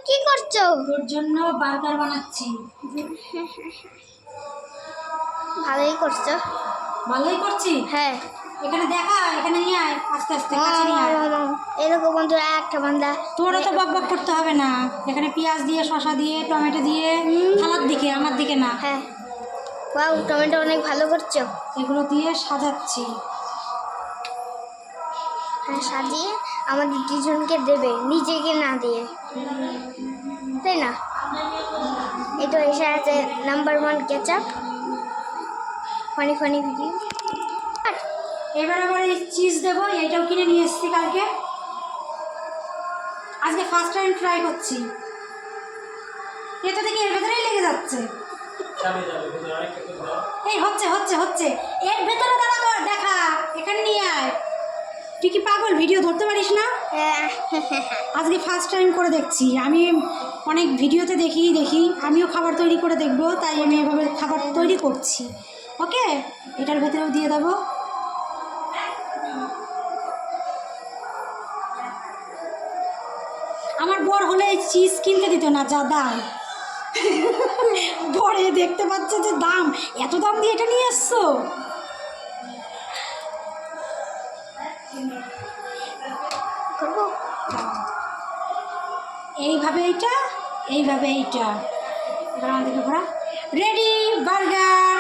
কি করছো? তোর জন্য বার্গার বানাচ্ছি। ভালোই করছো। ভালোই করছি। হ্যাঁ, এখানে দেখা, এখানে নিয়ে আয়, আস্তে আস্তে কাছে নিয়ে আয়। এরকম বন্ধুরা একটা বান্দা। তোরা তো বক বক করতে হবে না। এখানে পেঁয়াজ দিয়ে, শসা দিয়ে, টমেটো দিয়ে, থালার দিকে, আমার দিকে না। হ্যাঁ, ওয়াও, টমেটো অনেক ভালো করছো। এগুলো দিয়ে সাজাচ্ছি। হ্যাঁ, সাজিয়ে আমাদের দুজনকে দেবে, নিজেকে না দিয়ে, তাই না? এই তো এসে আছে number 1 ketchup, funny funny video. এবার আবার এই চিজ দেবো, এইটাও কিনে নিয়ে এসেছি কালকে। আজকে ফার্স্ট টাইম ট্রাই করছি। এটা থেকে এর ভেতরেই লেগে যাচ্ছে। এই হচ্ছে হচ্ছে হচ্ছে, এর ভেতরে দাঁড়া কর, দেখা, এখানে নিয়ে আয়। তুই কি পাগল, ভিডিও ধরতে পারিস না? আজকে ফার্স্ট টাইম করে দেখছি। আমি অনেক ভিডিওতে দেখি, আমিও খাবার তৈরি করে দেখব, তাই আমি এভাবে খাবার তৈরি করছি। ওকে, এটার ভেতরেও দিয়ে দেবো। আমার বর হলে এই চিজ কিনতে দিত না, যা দাম। পরে দেখতে পাচ্ছে যে দাম, এত দাম দিয়ে এটা নিয়ে এসছো। এইভাবে এইটা, এইভাবে এইটা। এবার আমাদেরকে ঘোরা। Ready burger.